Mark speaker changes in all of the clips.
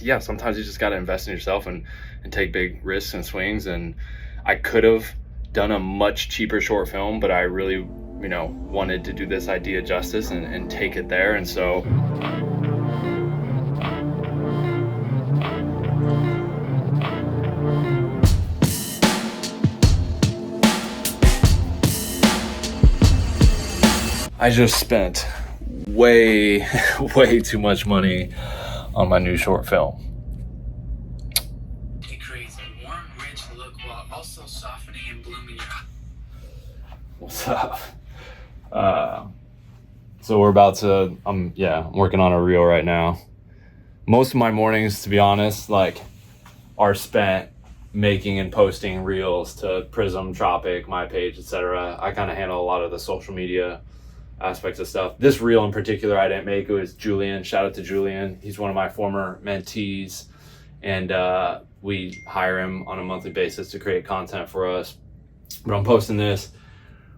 Speaker 1: yeah, sometimes you just got to invest in yourself and take big risks and swings. And I could have done a much cheaper short film, but I really, you know, wanted to do this idea justice and take it there. And so I just spent way too much money on my new short film.
Speaker 2: It creates a warm, rich look while also softening and blooming your eyes.
Speaker 1: What's up? So we're about to, I'm working on a reel right now. Most of my mornings, to be honest, like, are spent making and posting reels to Prism, Tropic, my page, etc. I kind of handle a lot of the social media aspects of stuff. This reel in particular I didn't make. It was Julian. Shout out to Julian. He's one of my former mentees, and we hire him on a monthly basis to create content for us. But I'm posting this.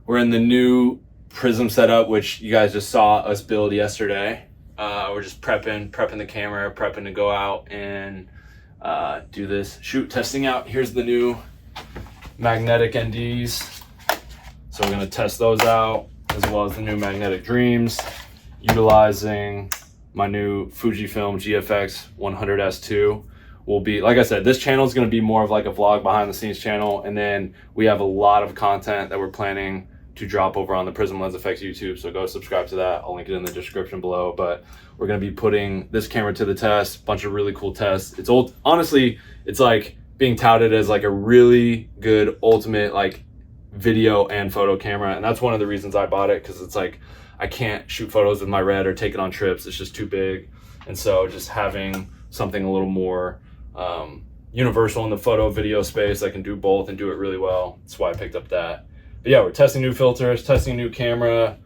Speaker 1: We're in the new Prism setup, which you guys just saw us build yesterday. We're just prepping the camera, prepping to go out and do this shoot, testing out. Here's the new magnetic NDs. So we're gonna test those out, as well as the new magnetic Dreams, utilizing my new Fujifilm GFX 100S2. Will be, like I said, this channel is going to be more of like a vlog behind the scenes channel, and then we have a lot of content that we're planning to drop over on the Prism Lens Effects YouTube, so go subscribe to that. I'll link it in the description below. But we're going to be putting this camera to the test, bunch of really cool tests. It's old, honestly, it's like being touted as like a really good ultimate like video and photo camera, and that's one of the reasons I bought it, because it's like I can't shoot photos with my Red or take it on trips. It's just too big. And so just having something a little more universal in the photo video space that can do both and do it really well, that's why I picked up that. But yeah, we're testing new filters, testing a new camera,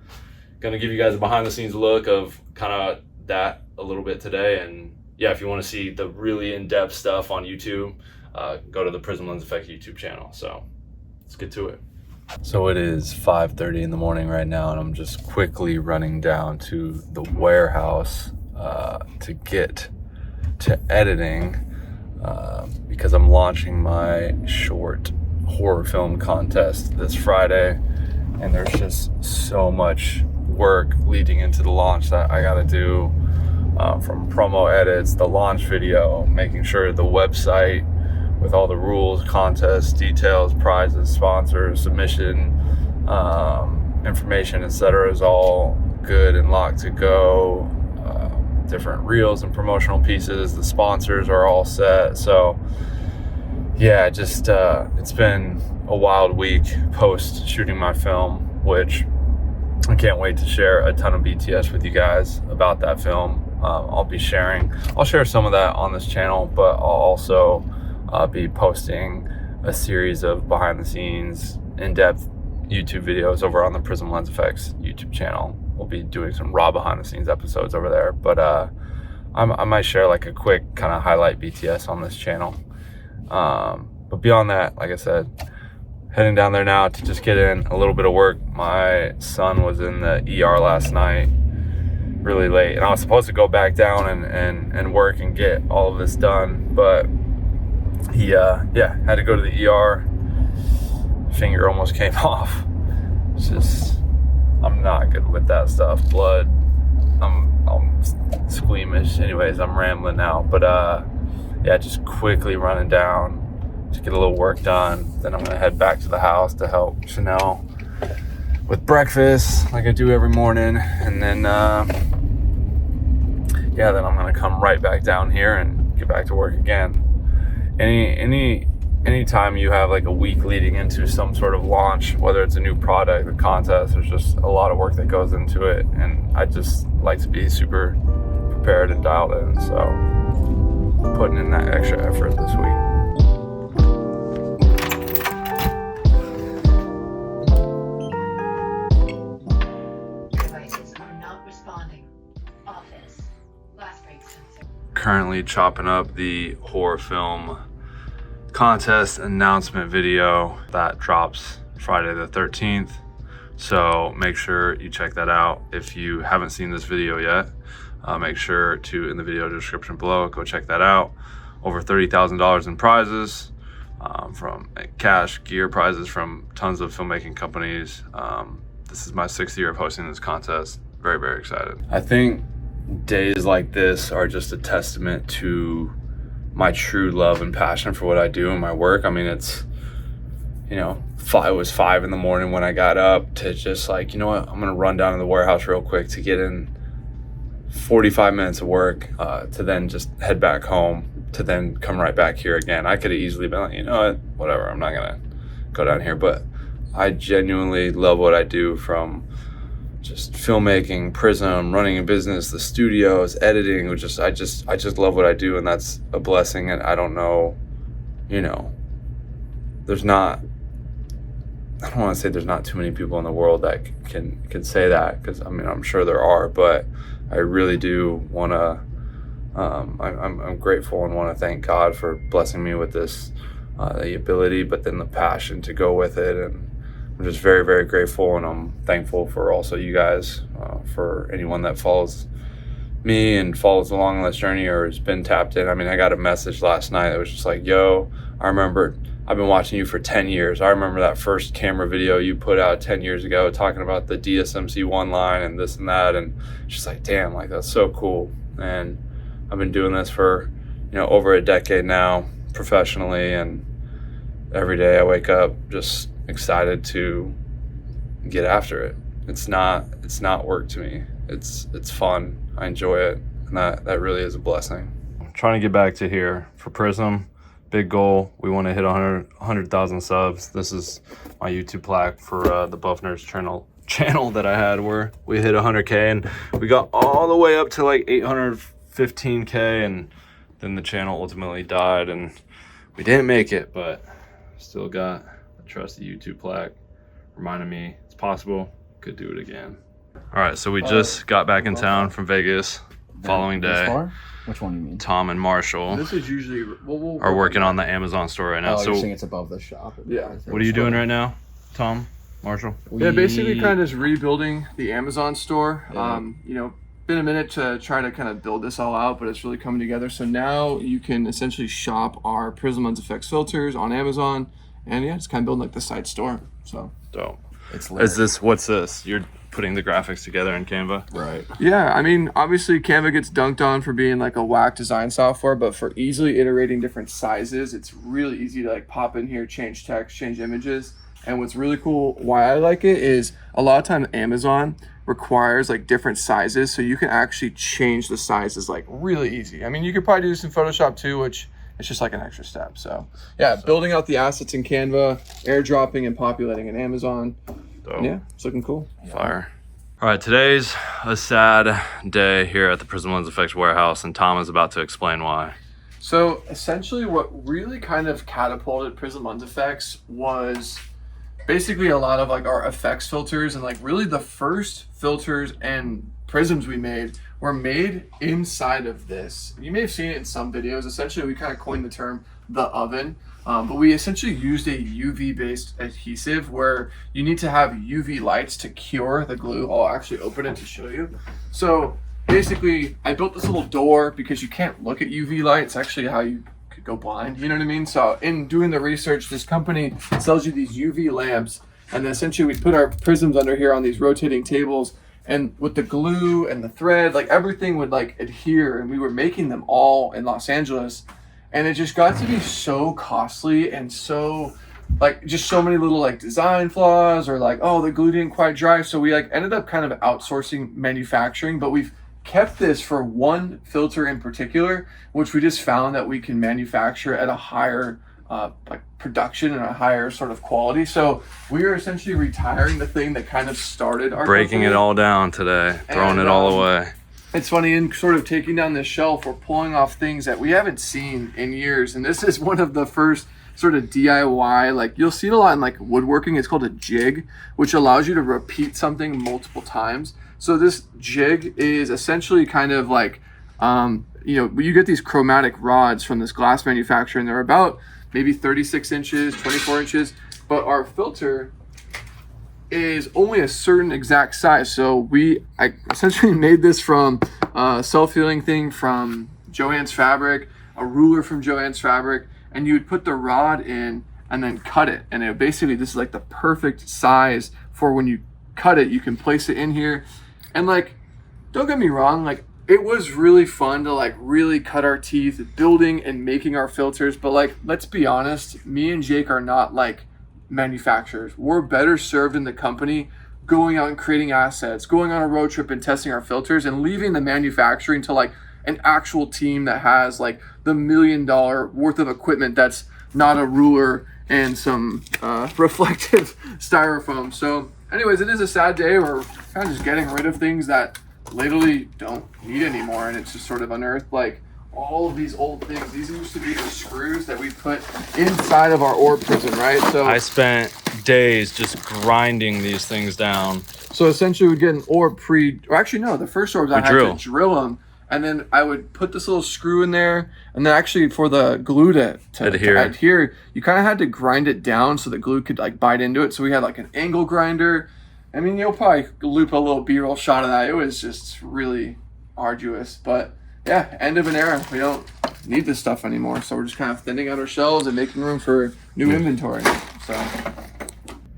Speaker 1: gonna give you guys a behind the scenes look of kind of that a little bit today. And yeah, if you want to see the really in-depth stuff on YouTube, go to the Prism Lens Effects YouTube channel. So let's get to it. So it is 5:30 in the morning right now, and I'm just quickly running down to the warehouse to get to editing because I'm launching my short horror film contest this Friday, and there's just so much work leading into the launch that I gotta do, from promo edits, the launch video, making sure the website with all the rules, contests, details, prizes, sponsors, submission, information, etc. is all good and locked to go. Different reels and promotional pieces, the sponsors are all set. So yeah, just it's been a wild week post shooting my film, which I can't wait to share a ton of BTS with you guys about that film. I'll share some of that on this channel, but I'll also be posting a series of behind the scenes, in-depth YouTube videos over on the Prism Lens Effects YouTube channel. We'll be doing some raw behind the scenes episodes over there, but I might share like a quick kind of highlight BTS on this channel. But beyond that, like I said, heading down there now to just get in a little bit of work. My son was in the ER last night really late, and I was supposed to go back down and work and get all of this done, but he had to go to the ER. Finger almost came off. It's just, I'm not good with that stuff. Blood, I'm squeamish. Anyways, I'm rambling now, but yeah, just quickly running down to get a little work done. Then I'm gonna head back to the house to help Chanel with breakfast like I do every morning, and then then I'm gonna come right back down here and get back to work again. Anytime you have like a week leading into some sort of launch, whether it's a new product, a contest, there's just a lot of work that goes into it, and I just like to be super prepared and dialed in, so putting in that extra effort this week.
Speaker 3: Devices are not responding. Office. Last rate sensor.
Speaker 1: Currently chopping up the horror film contest announcement video that drops Friday the 13th. So make sure you check that out if you haven't seen this video yet. make sure to, in the video description below, go check that out. Over $30,000 in prizes, from cash, gear prizes from tons of filmmaking companies. This is my 6th year of hosting this contest. Very, very excited. I think days like this are just a testament to my true love and passion for what I do in my work. I mean, it's, you know, it was 5 in the morning when I got up to just like, you know what, I'm gonna run down to the warehouse real quick to get in 45 minutes of work, to then just head back home, to then come right back here again. I could have easily been like, you know what, whatever, I'm not gonna go down here. But I genuinely love what I do, from just filmmaking, Prism, running a business, the studios, editing. I just love what I do, and that's a blessing. And I don't know, you know, I don't want to say there's not too many people in the world that can say that, because I mean, I'm sure there are, but I really do want to, I'm grateful and want to thank God for blessing me with this, the ability, but then the passion to go with it. And I'm just very, very grateful, and I'm thankful for also you guys, for anyone that follows me and follows along on this journey or has been tapped in. I mean, I got a message last night that was just like, yo, I've been watching you for 10 years. I remember that first camera video you put out 10 years ago talking about the DSMC1 line and this and that. And it's just like, damn, like that's so cool. And I've been doing this for, you know, over a decade now professionally. And every day I wake up just excited to get after it. It's not work to me. It's fun. I enjoy it. And that really is a blessing. I'm trying to get back to here for Prism. Big goal. We want to hit 100,000 subs. This is my YouTube plaque for the Buff Nerds channel that I had, where we hit 100K, and we got all the way up to like 815K, and then the channel ultimately died and we didn't make it, but still got a trusty YouTube plaque reminding me it's possible, could do it again. All right, so we just got back in town from Vegas. Following day.
Speaker 4: Which one do you mean?
Speaker 1: Tom and Marshall
Speaker 5: This is usually
Speaker 1: are working on the Amazon store right now.
Speaker 4: Oh,
Speaker 1: so
Speaker 4: you're saying it's above the shop.
Speaker 5: Yeah.
Speaker 1: what are you doing right now, Tom, Marshall?
Speaker 5: Yeah, basically kind of just rebuilding the Amazon store.
Speaker 4: Yeah.
Speaker 5: You know, been a minute to try to kind of build this all out, but it's really coming together. So now you can essentially shop our Prism Lens Effects filters on Amazon, and yeah, just kind of building like the site store. So
Speaker 1: Dope.
Speaker 4: It's
Speaker 1: What's this? You're putting the graphics together in Canva?
Speaker 4: right.
Speaker 5: yeah, I mean, obviously Canva gets dunked on for being like a whack design software, but for easily iterating different sizes, it's really easy to like pop in here, change text, change images. And what's really cool, why I like it, is a lot of time Amazon requires like different sizes, so you can actually change the sizes like really easy. I mean, you could probably do this in Photoshop too, which it's just like an extra step. So yeah, building out the assets in Canva, airdropping and populating in Amazon.
Speaker 1: Dope.
Speaker 5: Yeah, it's looking cool.
Speaker 1: Fire. All right, today's a sad day here at the Prism Lens Effects warehouse, and Tom is about to explain why.
Speaker 5: So essentially what really kind of catapulted Prism Lens Effects was basically a lot of like our effects filters, and like really the first filters and prisms we made were made inside of this. You may have seen it in some videos. Essentially, we kind of coined the term the oven, but we essentially used a UV based adhesive where you need to have UV lights to cure the glue. I'll actually open it to show you. So basically I built this little door because you can't look at UV light. It's actually how you could go blind, you know what I mean? So in doing the research, this company sells you these UV lamps, and then essentially we put our prisms under here on these rotating tables, and with the glue and the thread, like everything would like adhere, and we were making them all in Los Angeles, and it just got to be so costly and so like just so many little like design flaws, or like, oh, the glue didn't quite dry. So we like ended up kind of outsourcing manufacturing, but we've kept this for one filter in particular, which we just found that we can manufacture at a higher like production and a higher sort of quality. So we are essentially retiring the thing that kind of started our
Speaker 1: Breaking
Speaker 5: company.
Speaker 1: it all down today, throwing
Speaker 5: And,
Speaker 1: it all away.
Speaker 5: It's funny, in sort of taking down this shelf, we're pulling off things that we haven't seen in years. And this is one of the first sort of DIY, like you'll see it a lot in like woodworking. It's called a jig, which allows you to repeat something multiple times. So this jig is essentially kind of like, you know, you get these chromatic rods from this glass manufacturer, and they're about maybe 36 inches, 24 inches. But our filter is only a certain exact size. So I essentially made this from a self-healing thing from Joann's Fabric, a ruler from Joann's Fabric, and you would put the rod in and then cut it. And it basically, this is like the perfect size for when you cut it, you can place it in here. And like, don't get me wrong, like it was really fun to like really cut our teeth building and making our filters. But like, let's be honest, me and Jake are not like manufacturers. We're better served in the company going out and creating assets, going on a road trip and testing our filters, and leaving the manufacturing to like an actual team that has like the $1 million worth of equipment that's not a ruler and some reflective styrofoam. So anyways, it is a sad day. We're kind of just getting rid of things that literally don't need anymore, and it's just sort of unearthed like all of these old things. These used to be the screws that we put inside of our orb prison, right? So
Speaker 1: I spent days just grinding these things down.
Speaker 5: So essentially we'd get an orb the first orbs I had to drill them, and then I would put this little screw in there, and then actually for the glue to adhere, you kind of had to grind it down so the glue could like bite into it. So we had like an angle grinder. I mean, you'll probably loop a little B-roll shot of that. It was just really arduous, but yeah, end of an era. We don't need this stuff anymore, so we're just kind of thinning out our shelves and making room for new inventory. So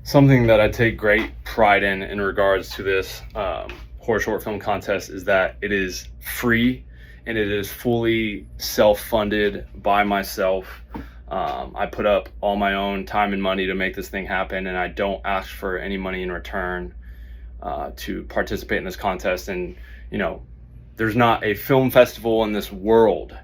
Speaker 1: something that I take great pride in regards to this horror short film contest is that it is free and it is fully self-funded by myself. I put up all my own time and money to make this thing happen, and I don't ask for any money in return to participate in this contest. And you know, there's not a film festival in this world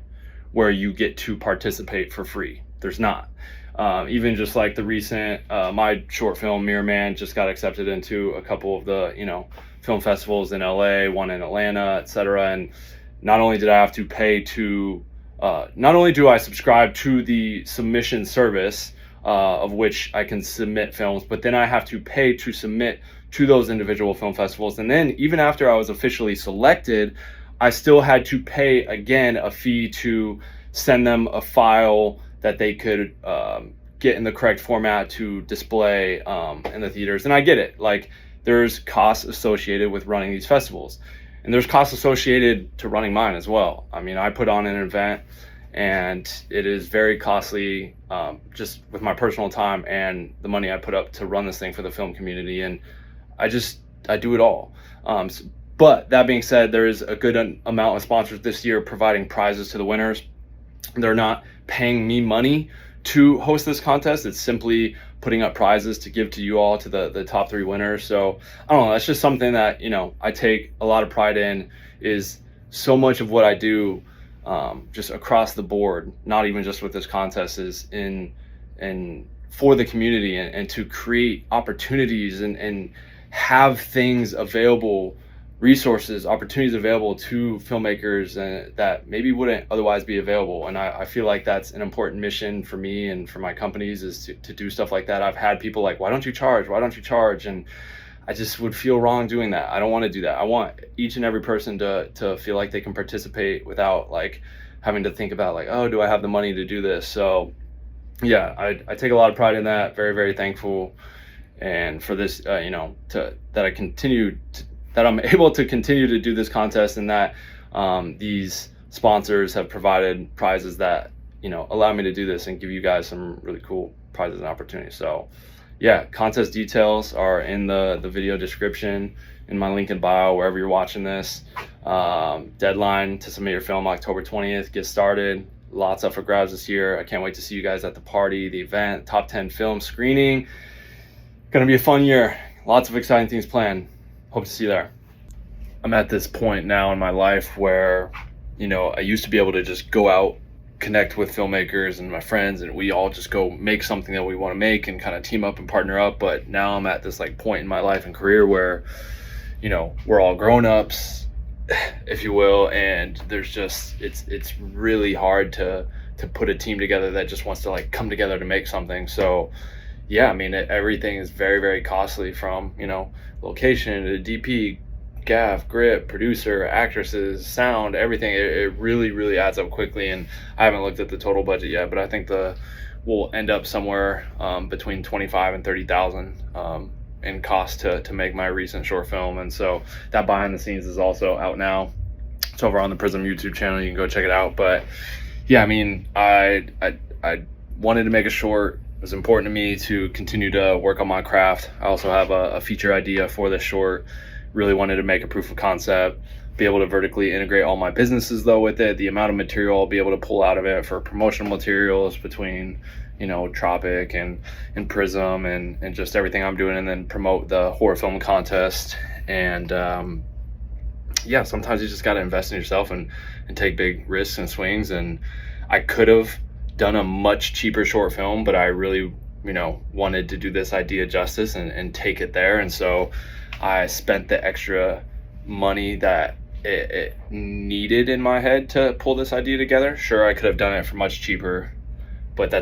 Speaker 1: where you get to participate for free. There's not. Even just like the recent, my short film Mirror Man just got accepted into a couple of the, film festivals in LA, one in Atlanta, etc. And not only did I have to pay to, not only do I subscribe to the submission service, of which I can submit films, but then I have to pay to submit to those individual film festivals. And then even after I was officially selected, I still had to pay again a fee to send them a file that they could get in the correct format to display in the theaters. And I get it, like there's costs associated with running these festivals, and there's costs associated to running mine as well. I mean, I put on an event and it is very costly, just with my personal time and the money I put up to run this thing for the film community. And I do it all. But that being said, there is a good amount of sponsors this year providing prizes to the winners. They're not paying me money to host this contest. It's simply putting up prizes to give to you all, to the top 3 winners. So I don't know, that's just something that, I take a lot of pride in. Is so much of what I do, just across the board, not even just with this contest, is in for the community and to create opportunities and have things available, resources, opportunities available to filmmakers that maybe wouldn't otherwise be available. And I feel like that's an important mission for me and for my companies, is to do stuff like that. I've had people like, why don't you charge? And I just would feel wrong doing that. I don't want to do that. I want each and every person to feel like they can participate without like having to think about like, oh, do I have the money to do this? So yeah, I take a lot of pride in that. Very, very thankful. And for this, that I'm able to continue to do this contest, and that these sponsors have provided prizes that, allow me to do this and give you guys some really cool prizes and opportunities. So yeah, contest details are in the video description, in my link in bio, wherever you're watching this. Deadline to submit your film October 20th. Get started. Lots up for grabs this year. I can't wait to see you guys at the party, the event, top 10 film screening. Gonna be a fun year. Lots of exciting things planned. Hope to see you there. I'm at this point now in my life where, I used to be able to just go out, connect with filmmakers and my friends, and we all just go make something that we want to make and kind of team up and partner up. But now I'm at this like point in my life and career where, we're all grown-ups, if you will, and there's just, it's really hard to put a team together that just wants to like come together to make something. So yeah, I mean, everything is very, very costly, from, location to DP, gaff, grip, producer, actresses, sound, everything. It really, really adds up quickly. And I haven't looked at the total budget yet, but I think we'll end up somewhere between 25 and 30,000 in cost to make my recent short film. And so that behind the scenes is also out now. It's over on the Prism YouTube channel. You can go check it out. But yeah, I mean, I wanted to make a short. It was important to me to continue to work on my craft. I also have a feature idea for this short. Really wanted to make a proof of concept, be able to vertically integrate all my businesses though with it. The amount of material I'll be able to pull out of it for promotional materials between, you know, Tropic and Prism and just everything I'm doing, and then promote the horror film contest. And yeah, sometimes you just got to invest in yourself and take big risks and swings. And I could have done a much cheaper short film, but I really, you know, wanted to do this idea justice and take it there. And so I spent the extra money that it needed in my head to pull this idea together. Sure, I could have done it for much cheaper, but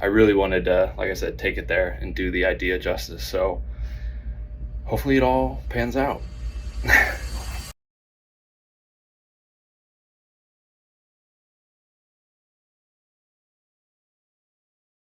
Speaker 1: I really wanted to, like I said, take it there and do the idea justice. So hopefully it all pans out.